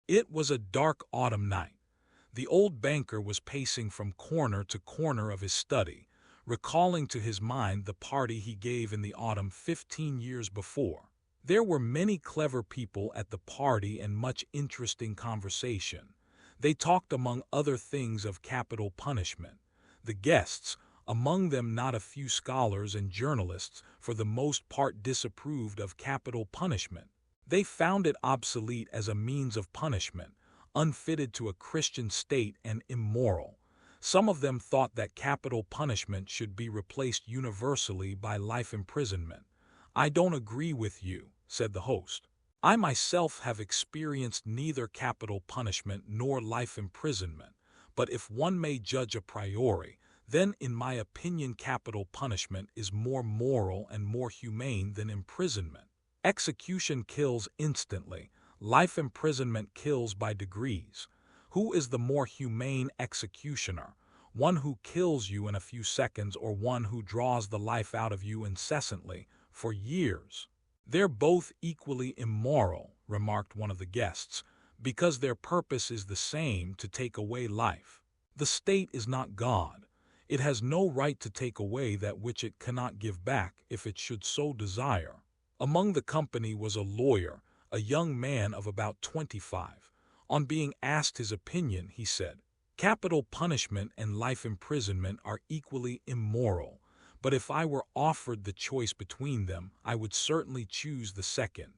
It was a dark autumn night. The old banker was pacing from corner to corner of his study, recalling to his mind the party he gave in the autumn 15 years before. There were many clever people at the party and much interesting conversation. They talked among other things of capital punishment. The guests, among them not a few scholars and journalists, for the most part disapproved of capital punishment. They found it obsolete as a means of punishment, unfitted to a Christian state and immoral. Some of them thought that capital punishment should be replaced universally by life imprisonment. "I don't agree with you," said the host. "I myself have experienced neither capital punishment nor life imprisonment, but if one may judge a priori, then in my opinion capital punishment is more moral and more humane than imprisonment. Execution kills instantly. Life imprisonment kills by degrees. Who is the more humane executioner? One who kills you in a few seconds or one who draws the life out of you incessantly, for years?" "They're both equally immoral," remarked one of the guests, "because their purpose is the same, to take away life. The state is not God. It has no right to take away that which it cannot give back if it should so desire." Among the company was a lawyer, a young man of about 25. On being asked his opinion, he said, "Capital punishment and life imprisonment are equally immoral, but if I were offered the choice between them, I would certainly choose the second.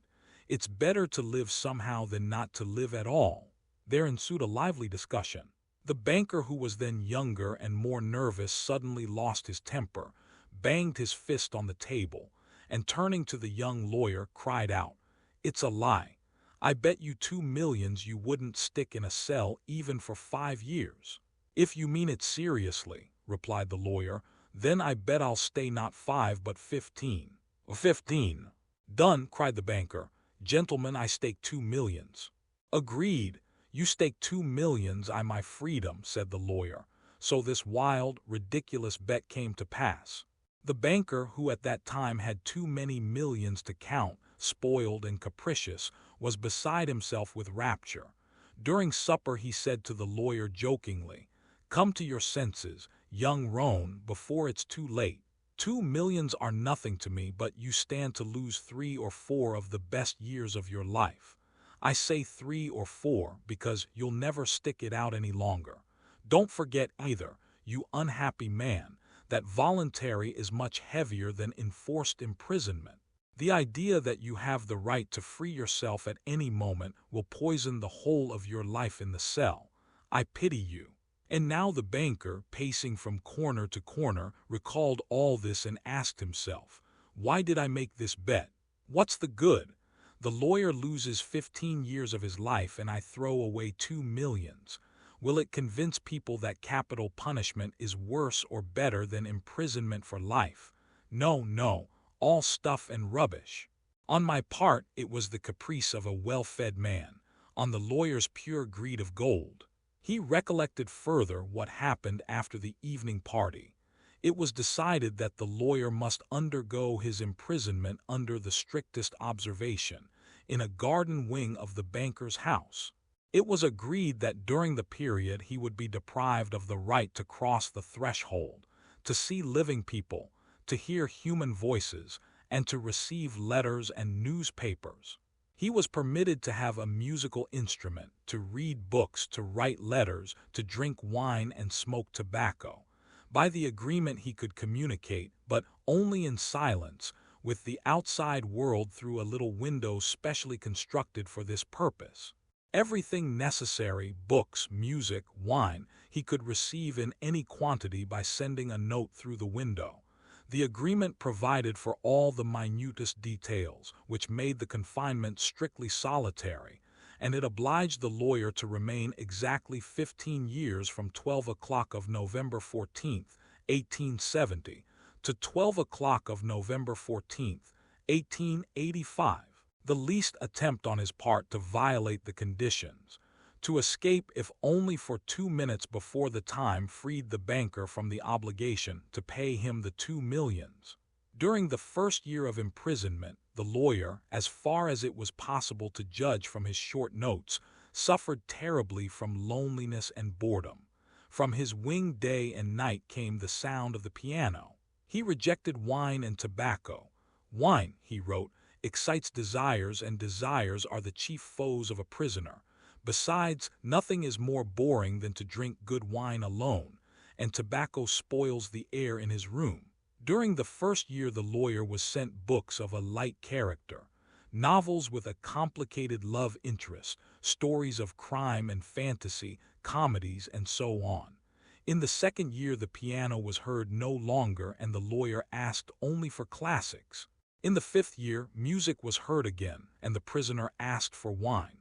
It's better to live somehow than not to live at all." There ensued a lively discussion. The banker, who was then younger and more nervous, suddenly lost his temper, banged his fist on the table, and turning to the young lawyer, cried out, "It's a lie. I bet you 2 millions you wouldn't stick in a cell even for 5 years." "If you mean it seriously," replied the lawyer, "then I bet I'll stay not 5 but 15. 15. "Done," cried the banker. "Gentlemen, I stake 2 millions. "Agreed. You stake 2 millions, I my freedom," said the lawyer. So this wild, ridiculous bet came to pass. The banker, who at that time had too many millions to count, spoiled and capricious, was beside himself with rapture. During supper he said to the lawyer jokingly, "Come to your senses, young roan, before it's too late. 2 millions are nothing to me, but you stand to lose 3 or 4 of the best years of your life. I say 3 or 4 because you'll never stick it out any longer. Don't forget either, you unhappy man, that voluntary is much heavier than enforced imprisonment. The idea that you have the right to free yourself at any moment will poison the whole of your life in the cell. I pity you." And now the banker, pacing from corner to corner, recalled all this and asked himself, "Why did I make this bet? What's the good? The lawyer loses 15 years of his life and I throw away 2 millions. Will it convince people that capital punishment is worse or better than imprisonment for life? No, no, all stuff and rubbish." On my part, it was the caprice of a well-fed man. On the lawyer's pure greed of gold. He recollected further what happened after the evening party. It was decided that the lawyer must undergo his imprisonment under the strictest observation, in a garden wing of the banker's house. It was agreed that during the period he would be deprived of the right to cross the threshold, to see living people, to hear human voices, and to receive letters and newspapers. He was permitted to have a musical instrument, to read books, to write letters, to drink wine and smoke tobacco. By the agreement he could communicate, but only in silence, with the outside world through a little window specially constructed for this purpose. Everything necessary, books, music, wine, he could receive in any quantity by sending a note through the window. The agreement provided for all the minutest details, which made the confinement strictly solitary, and it obliged the lawyer to remain exactly 15 years from 12 o'clock of November 14th, 1870, to 12 o'clock of November 14th, 1885. The least attempt on his part to violate the conditions, to escape if only for 2 minutes before the time, freed the banker from the obligation to pay him the 2 millions. During the first year of imprisonment, the lawyer, as far as it was possible to judge from his short notes, suffered terribly from loneliness and boredom. From his winged day and night came the sound of the piano. He rejected wine and tobacco. Wine, he wrote, excites desires, and desires are the chief foes of a prisoner. Besides, nothing is more boring than to drink good wine alone, and tobacco spoils the air in his room. During the first year the lawyer was sent books of a light character, novels with a complicated love interest, stories of crime and fantasy, comedies, and so on. In the second year the piano was heard no longer and the lawyer asked only for classics. In the fifth year music was heard again and the prisoner asked for wine.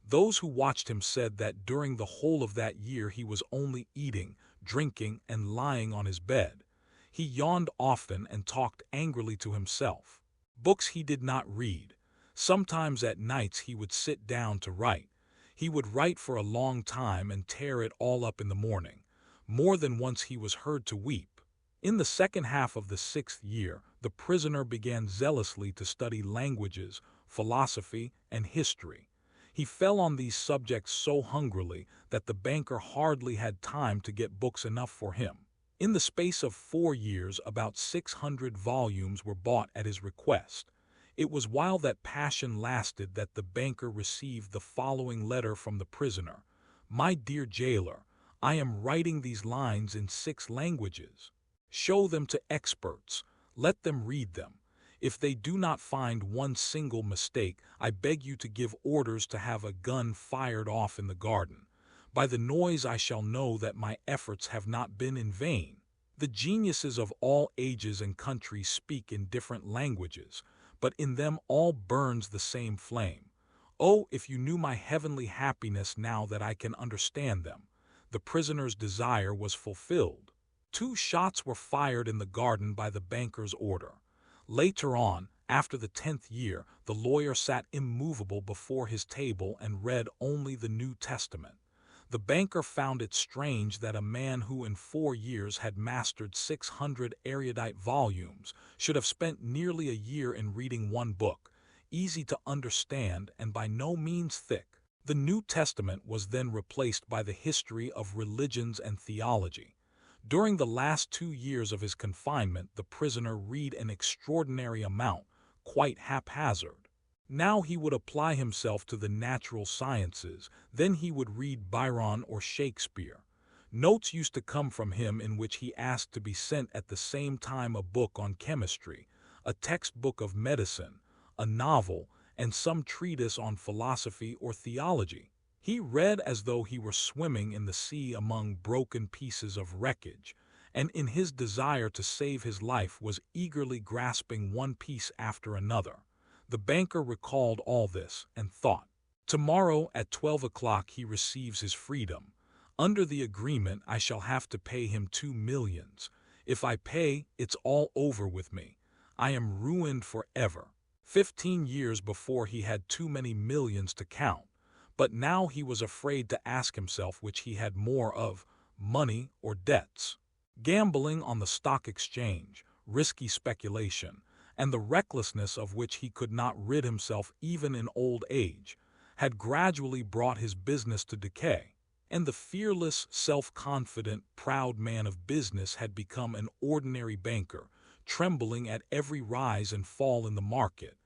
Those who watched him said that during the whole of that year he was only eating, drinking, and lying on his bed. He yawned often and talked angrily to himself. Books he did not read. Sometimes at nights he would sit down to write. He would write for a long time and tear it all up in the morning. More than once he was heard to weep. In the second half of the sixth year, the prisoner began zealously to study languages, philosophy, and history. He fell on these subjects so hungrily that the banker hardly had time to get books enough for him. In the space of 4 years, about 600 volumes were bought at his request. It was while that passion lasted that the banker received the following letter from the prisoner. "My dear jailer, I am writing these lines in 6 languages. Show them to experts. Let them read them. If they do not find one single mistake, I beg you to give orders to have a gun fired off in the garden. By the noise I shall know that my efforts have not been in vain. The geniuses of all ages and countries speak in different languages, but in them all burns the same flame. Oh, if you knew my heavenly happiness now that I can understand them." The prisoner's desire was fulfilled. 2 shots were fired in the garden by the banker's order. Later on, after the 10th year, the lawyer sat immovable before his table and read only the New Testament. The banker found it strange that a man who in 4 years had mastered 600 erudite volumes should have spent nearly a year in reading one book, easy to understand and by no means thick. The New Testament was then replaced by the history of religions and theology. During the last 2 years of his confinement, the prisoner read an extraordinary amount, quite haphazard. Now he would apply himself to the natural sciences, then he would read Byron or Shakespeare. Notes used to come from him in which he asked to be sent at the same time a book on chemistry, a textbook of medicine, a novel, and some treatise on philosophy or theology. He read as though he were swimming in the sea among broken pieces of wreckage, and in his desire to save his life was eagerly grasping one piece after another. The banker recalled all this and thought, "Tomorrow at 12 o'clock he receives his freedom. Under the agreement I shall have to pay him 2 millions. If I pay, it's all over with me. I am ruined forever." 15 years before he had too many millions to count. But now he was afraid to ask himself which he had more of, money or debts. Gambling on the stock exchange, risky speculation, and the recklessness of which he could not rid himself even in old age, had gradually brought his business to decay. And the fearless, self-confident, proud man of business had become an ordinary banker, trembling at every rise and fall in the market.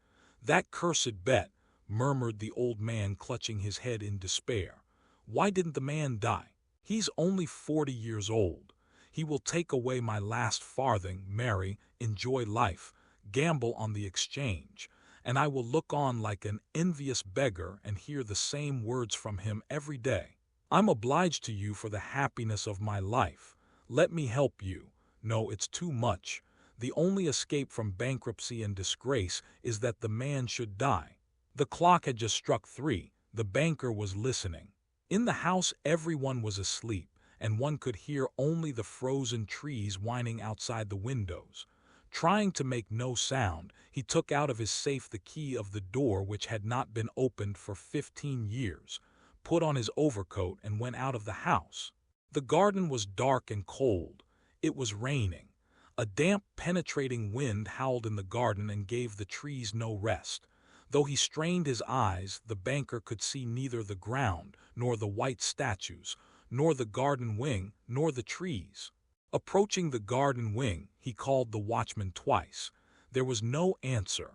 "That cursed bet," murmured the old man, clutching his head in despair. "Why didn't the man die? He's only 40 years old. He will take away my last farthing, marry, enjoy life, gamble on the exchange, and I will look on like an envious beggar and hear the same words from him every day. I'm obliged to you for the happiness of my life. Let me help you. No, it's too much. The only escape from bankruptcy and disgrace is that the man should die." The clock had just struck 3. The banker was listening. In the house everyone was asleep, and one could hear only the frozen trees whining outside the windows. Trying to make no sound, he took out of his safe the key of the door which had not been opened for 15 years, put on his overcoat and went out of the house. The garden was dark and cold. It was raining. A damp, penetrating wind howled in the garden and gave the trees no rest. Though he strained his eyes, the banker could see neither the ground, nor the white statues, nor the garden wing, nor the trees. Approaching the garden wing, he called the watchman twice. There was no answer.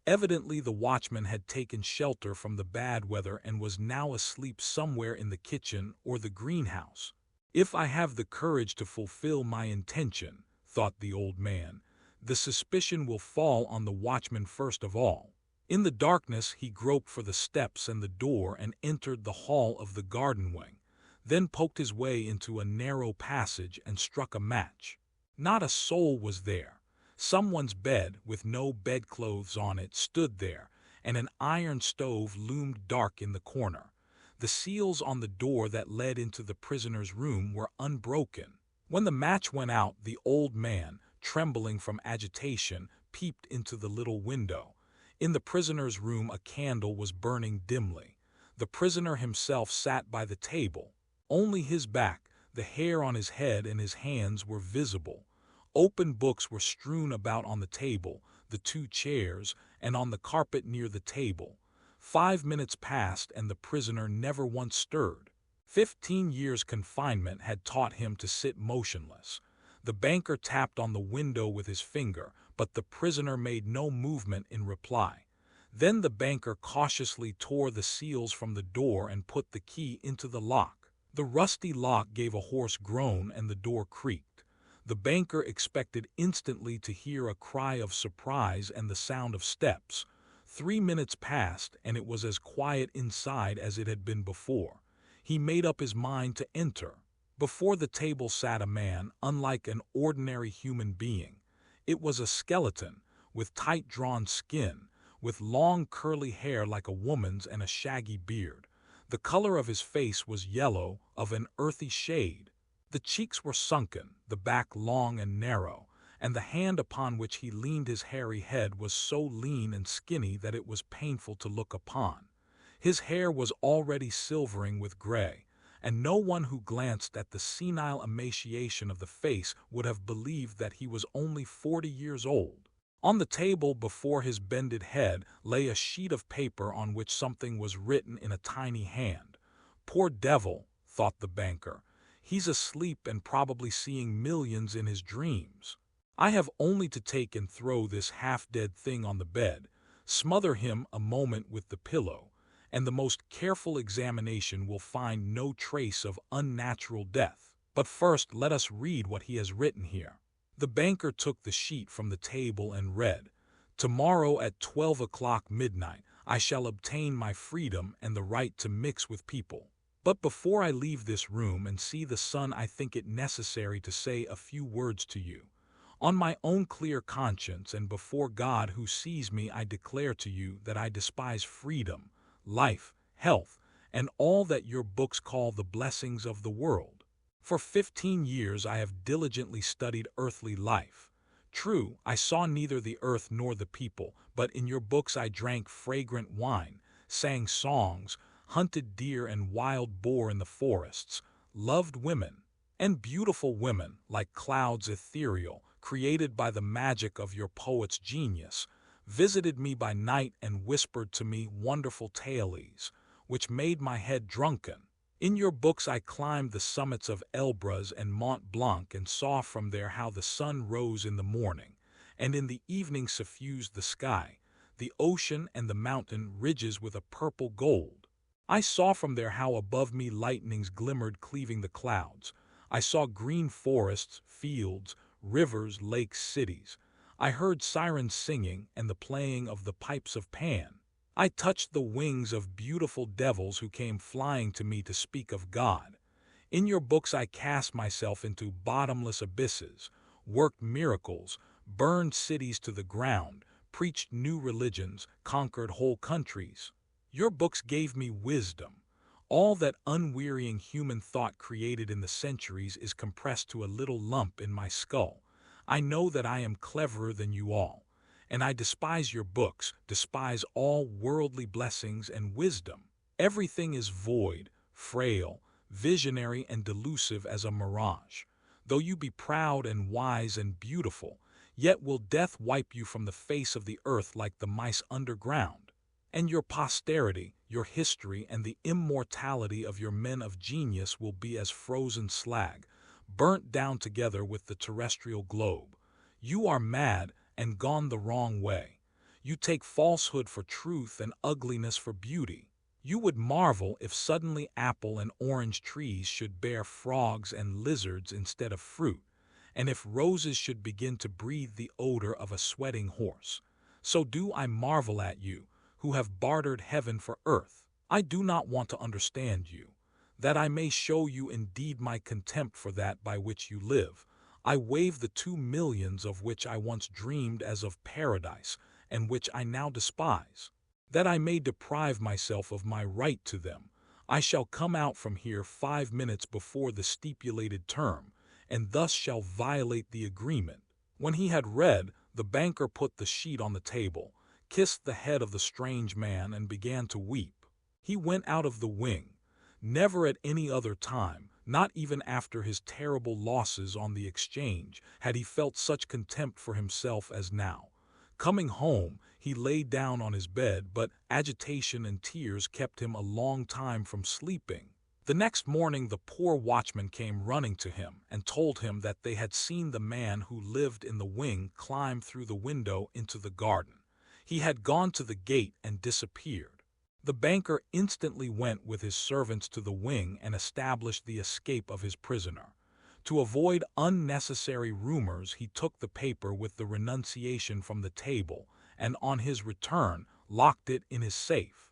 Evidently the watchman had taken shelter from the bad weather and was now asleep somewhere in the kitchen or the greenhouse. If I have the courage to fulfill my intention, thought the old man, the suspicion will fall on the watchman first of all. In the darkness he groped for the steps and the door and entered the hall of the garden wing, then poked his way into a narrow passage and struck a match. Not a soul was there. Someone's bed, with no bedclothes on it, stood there, and an iron stove loomed dark in the corner. The seals on the door that led into the prisoner's room were unbroken. When the match went out, the old man, trembling from agitation, peeped into the little window. In the prisoner's room a candle was burning dimly. The prisoner himself sat by the table. Only his back, the hair on his head and his hands were visible. Open books were strewn about on the table, the two chairs, and on the carpet near the table. 5 minutes passed and the prisoner never once stirred. 15 years' confinement had taught him to sit motionless. The banker tapped on the window with his finger, but the prisoner made no movement in reply. Then the banker cautiously tore the seals from the door and put the key into the lock. The rusty lock gave a hoarse groan and the door creaked. The banker expected instantly to hear a cry of surprise and the sound of steps. 3 minutes passed and it was as quiet inside as it had been before. He made up his mind to enter. Before the table sat a man, unlike an ordinary human being. It was a skeleton, with tight-drawn skin, with long curly hair like a woman's and a shaggy beard. The color of his face was yellow, of an earthy shade. The cheeks were sunken, the back long and narrow, and the hand upon which he leaned his hairy head was so lean and skinny that it was painful to look upon. His hair was already silvering with gray, and no one who glanced at the senile emaciation of the face would have believed that he was only 40 years old. On the table before his bended head lay a sheet of paper on which something was written in a tiny hand. Poor devil, thought the banker. He's asleep and probably seeing millions in his dreams. I have only to take and throw this half-dead thing on the bed, smother him a moment with the pillow, and the most careful examination will find no trace of unnatural death. But first let us read what he has written here. The banker took the sheet from the table and read, "Tomorrow at 12 o'clock midnight I shall obtain my freedom and the right to mix with people. But before I leave this room and see the sun I think it necessary to say a few words to you. On my own clear conscience and before God who sees me I declare to you that I despise freedom, life, health, and all that your books call the blessings of the world. For 15 years I have diligently studied earthly life. True, I saw neither the earth nor the people, but in your books I drank fragrant wine, sang songs, hunted deer and wild boar in the forests, loved women, and beautiful women, like clouds ethereal, created by the magic of your poet's genius, visited me by night and whispered to me wonderful tales, which made my head drunken. In your books I climbed the summits of Elbrus and Mont Blanc and saw from there how the sun rose in the morning, and in the evening suffused the sky, the ocean and the mountain ridges with a purple gold. I saw from there how above me lightnings glimmered cleaving the clouds. I saw green forests, fields, rivers, lakes, cities. I heard sirens singing and the playing of the pipes of Pan. I touched the wings of beautiful devils who came flying to me to speak of God. In your books I cast myself into bottomless abysses, worked miracles, burned cities to the ground, preached new religions, conquered whole countries. Your books gave me wisdom. All that unwearying human thought created in the centuries is compressed to a little lump in my skull. I know that I am cleverer than you all, and I despise your books, despise all worldly blessings and wisdom. Everything is void, frail, visionary and delusive as a mirage. Though you be proud and wise and beautiful, yet will death wipe you from the face of the earth like the mice underground. And your posterity, your history, and the immortality of your men of genius will be as frozen slag, burnt down together with the terrestrial globe. You are mad and gone the wrong way. You take falsehood for truth and ugliness for beauty. You would marvel if suddenly apple and orange trees should bear frogs and lizards instead of fruit, and if roses should begin to breathe the odor of a sweating horse. So do I marvel at you, who have bartered heaven for earth. I do not want to understand you, that I may show you indeed my contempt for that by which you live. I waive the 2 millions of which I once dreamed as of paradise, and which I now despise. That I may deprive myself of my right to them, I shall come out from here 5 minutes before the stipulated term, and thus shall violate the agreement. When he had read, the banker put the sheet on the table, kissed the head of the strange man, and began to weep. He went out of the wing. Never at any other time, not even after his terrible losses on the exchange, had he felt such contempt for himself as now. Coming home, he lay down on his bed, but agitation and tears kept him a long time from sleeping. The next morning the poor watchman came running to him and told him that they had seen the man who lived in the wing climb through the window into the garden. He had gone to the gate and disappeared. The banker instantly went with his servants to the wing and established the escape of his prisoner. To avoid unnecessary rumors, he took the paper with the renunciation from the table, and on his return locked it in his safe.